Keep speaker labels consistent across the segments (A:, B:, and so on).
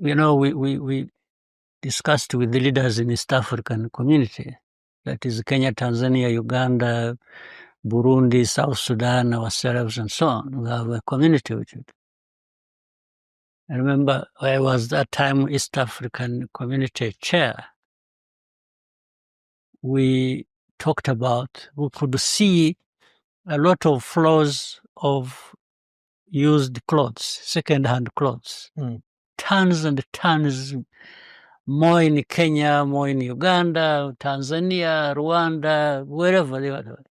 A: we discussed with the leaders in East African community, that is Kenya, Tanzania, Uganda, Burundi, South Sudan, ourselves, and so on. We have a community with it. I remember I was that time East African community chair. We talked about, we could see a lot of flows of used clothes, second-hand clothes, tons and tons, more in Kenya, more in Uganda, Tanzania, Rwanda, wherever they were.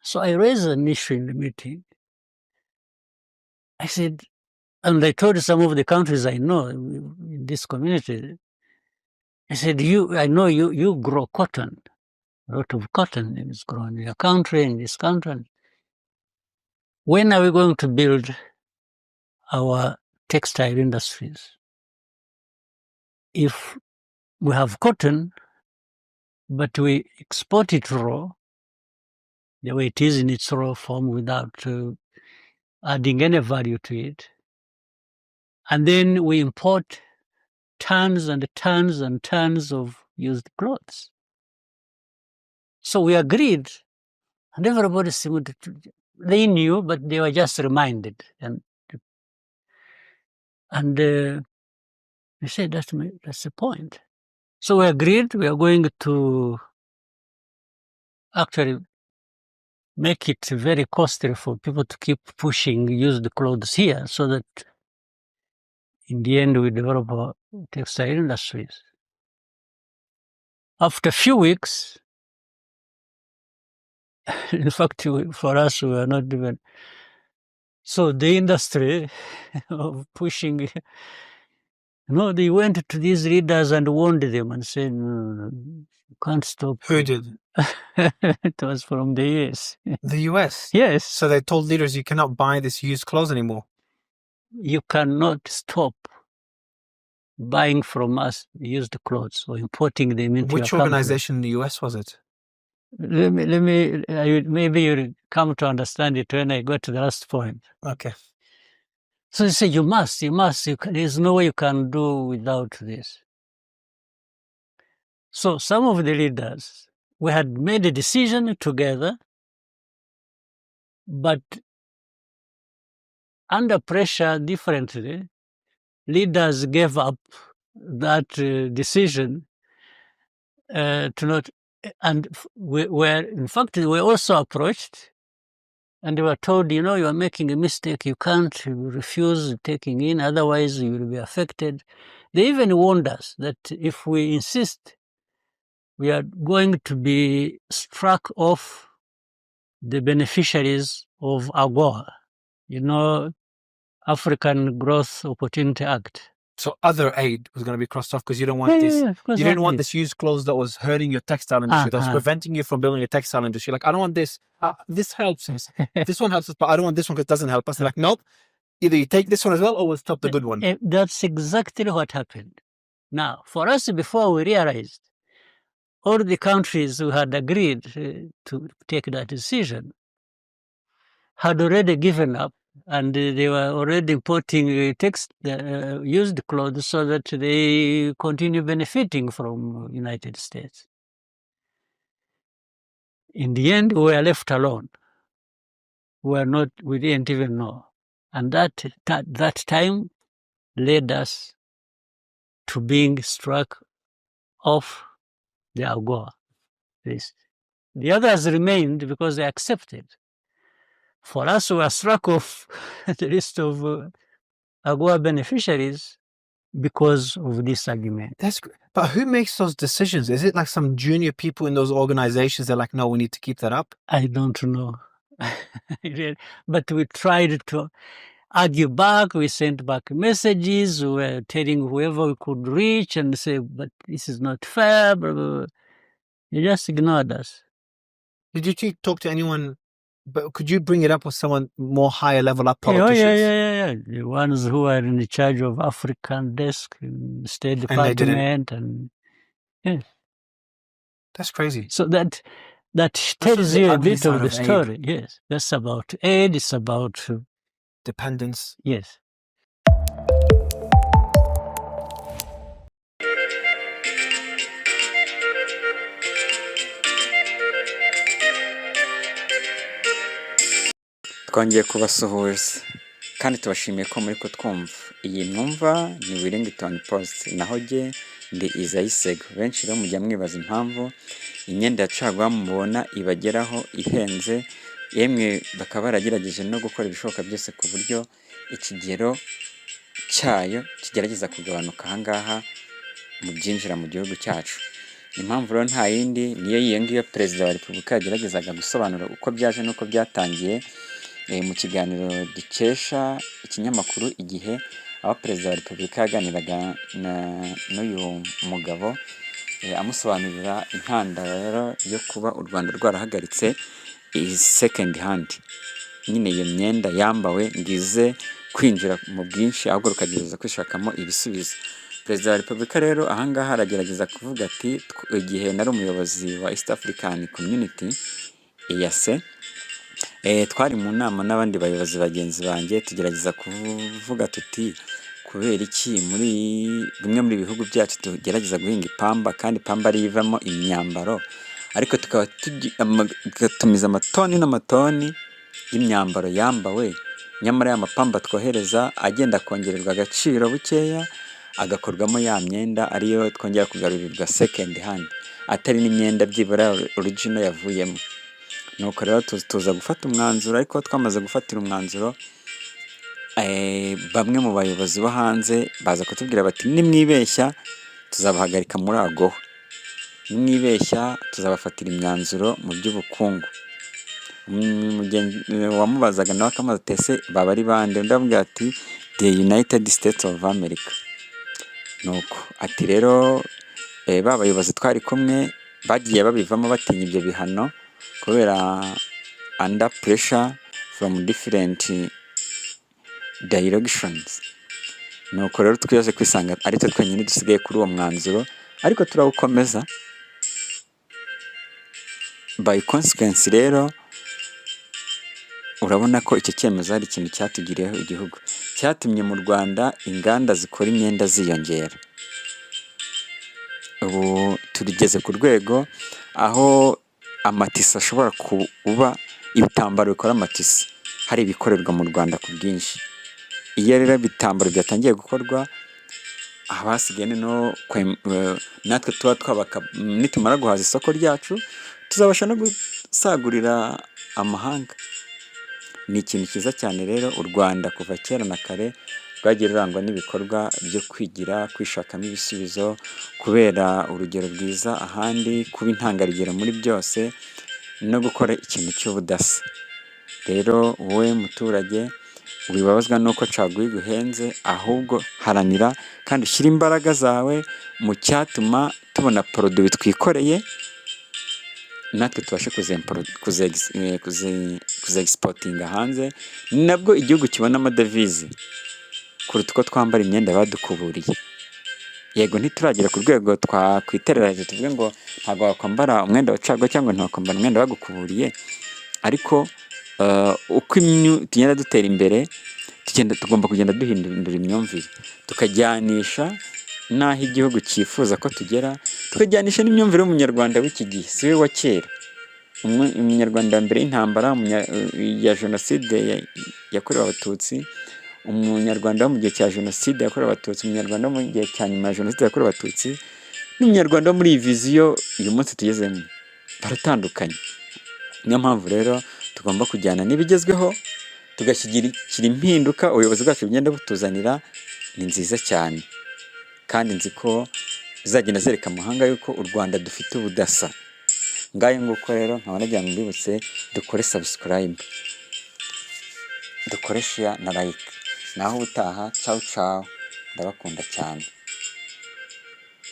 A: So I raised an issue in the meeting. I said, and I told some of the countries I know in this community, I said, I know you grow cotton. A lot of cotton is grown in your country, in this country. When are we going to build our textile industries? If we have cotton, but we export it raw, the way it is in its raw form without adding any value to it, and then we import tons and tons and tons of used clothes. So we agreed, and everybody seemed to, they knew, but they were just reminded. And they said, that's the point. So we agreed we are going to actually make it very costly for people to keep pushing used clothes here, so that in the end we develop our textile industries. After a few weeks, in fact, for us, we are not even... So the industry of pushing, they went to these leaders and warned them and said, no, you can't stop.
B: Who did?
A: It was from the US.
B: The US?
A: Yes.
B: So they told leaders, you cannot buy this used clothes anymore.
A: You cannot stop buying from us used clothes or importing them into
B: Which
A: your
B: organization in the US was it?
A: Maybe you'll come to understand it when I go to the last point.
B: Okay.
A: So they say, you must, there's no way you can do without this. So some of the leaders, we had made a decision together, but under pressure differently, leaders gave up that decision to not, and we were also approached, and they were told, you are making a mistake, you can't refuse taking in, otherwise you will be affected. They even warned us that if we insist, we are going to be struck off the beneficiaries of AGOA, African Growth Opportunity Act.
B: So other aid was going to be crossed off because you don't want this.
A: Yeah,
B: you didn't want this used clothes that was hurting your textile industry, that was preventing you from building a textile industry. Like, I don't want this. This helps us. This one helps us, but I don't want this one because it doesn't help us. They're like, nope. Either you take this one as well, or we'll stop the good one.
A: That's exactly what happened. Now, for us, before we realized, all the countries who had agreed to take that decision had already given up, and they were already importing used clothes so that they continue benefiting from United States. In the end, we were left alone. We didn't even know. And that time led us to being struck off the AGOA list. The others remained because they accepted. For us, we were struck off the list of AGOA beneficiaries because of this argument.
B: But who makes those decisions? Is it like some junior people in those organizations? They're like, no, we need to keep that up?
A: I don't know. But we tried to argue back. We sent back messages. We were telling whoever we could reach and say, but this is not fair. Blah, blah, blah. They just ignored us.
B: Did you talk to anyone? But could you bring it up with someone more higher level up, politicians?
A: Yeah. The ones who are in charge of African desk, in State Department, and yes.
B: That's crazy.
A: So that tells you a bit of the story. Yes, that's about aid. It's about
B: dependence.
A: Yes.
C: Twongeye kubasuhuza kandi tubashimiye ko muri kutwumva. Iyi mwumva ni Willington Post, naho jye ndi Izayisego. Benshi rero mujya mwibaza impamvu imyenda ya caguwa mubona ibageraho ihenze, yemwe bakaba baragerageje no gukora ibishoboka byose ku buryo ikigero cyayo kigerageza kugabanuka ahangaha mu byinjira mu gihugu cyacu. Impamvu rero nta yindi, niyo ngiyo Perezida wa Repubulika yageragezaga gusobanura uko byaje n'uko byatangiye mu kiganiro dukesha ikinyamakuru Igihe, aho Perezida wa Repubulika yaganiraga n'uyu mugabo amusobanurira intandaro yo kuba u Rwanda rwarahagaritse second hand, nyine iyo myenda yambawe ngize kwinjira mu bwinshi, ahubwo rukagerageza kwishakamo ibisubizo. Perezida wa Repubulika rero ahangaha aragerageza kuvuga ati, igihe nari umuyobozi wa East African Community EAC, twari mu nama n'abandi bayobozi bagenzi banjye, tugerageza kuvuga tuti kubera iki muri bimwe muri bihugu byacu tugerageza guhinga ipamba, kandi ipamba ari ivamo imyambaro, ariko tukaba tugatumiza amatoni n'amatoni y'imyambaro yambawe, nyamara ya mapamba twohereza agenda kongererwa agaciro bukeya, agakorwamo ya myenda ariyo twongera kugarurirwa second hand, atari n'imyenda byibura original yavuyemo. Nuko rero tuza gufata umwanzuro, ariko twamaze gufatira umwanzuro, bamwe mu bayobozi bo hanze baza kutubwira bati, nimwibeshya tuzabahagarika muri agoho, nimwibeshya tuzabafatira imyanzuro mu by'ubukungu. Wamubazaga nawe akamaze tese baba ari bande, ndabwira ati the United States of America. Nuko ati rero ba bayobozi twari kumwe bagiye babivamo batinya ibyo bihano kubera under pressure from different directions. Nuko rero twiyaje kwisanga ari twe twenyine dusigaye kuri uwo mwanzuro, ariko turawukomeza. By consequence rero urabona ko icyo cyemezo ari ikintu cyatugiriyeho igihugu, cyatumye mu Rwanda inganda zikora imyenda ziyongera. Ubu turigeze ku rwego aho amatisi ashobora kuba ibitambaro bikora amatisi hari ibikorerwa mu Rwanda ku bwinshi. Iyo rero ibitambaro byatangiye gukorwa, abasigaye no natwe tuba twabaka, nitumara guhaza isoko ryacu tuzabasha no gusagurira amahanga. Ni ikintu cyiza cyane rero. U Rwanda kuva kera na kare rwagiye rurangwa n'ibikorwa byo kwigira, kwishakamo ibisubizo, kubera urugero rwiza ahandi, kuba intangarugero muri byose, no gukora ikintu cy'ubudasa. Rero wowe muturage wibabazwa nuko caguwa iguhenze, ahubwo haranira kandi ushyira imbaraga zawe mu cyatuma tubona produit twikoreye, natwe tubashe kuze-exportinga hanze, nabwo igihugu kibona amadevize kuruta uko twambara imyenda badukuburiye. Yego ntituragera ku rwego twakwiterera hejuru tuvuge ngo ntabwo wakwambara umwenda wa caguwa cyangwa ntiwakwambara umwenda bagukuburiye, ariko uko tugenda dutera imbere tugomba kugenda duhindura imyumvire, tukajyanisha n'aho igihugu cyifuza ko tugera, tukajyanisha n'imyumvire y'umunyarwanda w'iki gihe, si we wa kera. Umunyarwanda wa mbere y'intambara ya jenoside yakorewe Abatutsi, umunyarwanda wo mu gihe cya jenoside yakorewe Abatutsi, umunyarwanda wo mu gihe cya nyuma ya jenoside yakorewe Abatutsi, n'umunyarwanda wo muri iyi viziyo uyu munsi tugezemo, baratandukanye. Niyo mpamvu rero tugomba kujyana n'ibigezweho, tugashyigikira impinduka ubuyobozi bwacu bugenda butuzanira. Ni nziza cyane, kandi nzi ko zizagenda zereka amahanga yuko u Rwanda dufite ubudasa. Ngayo nguko rero nkaba nagira ngo mbibutse, dukore subscribe, dukore share na like. Naho ubutaha, ciao ciao, ndabakunda cyane.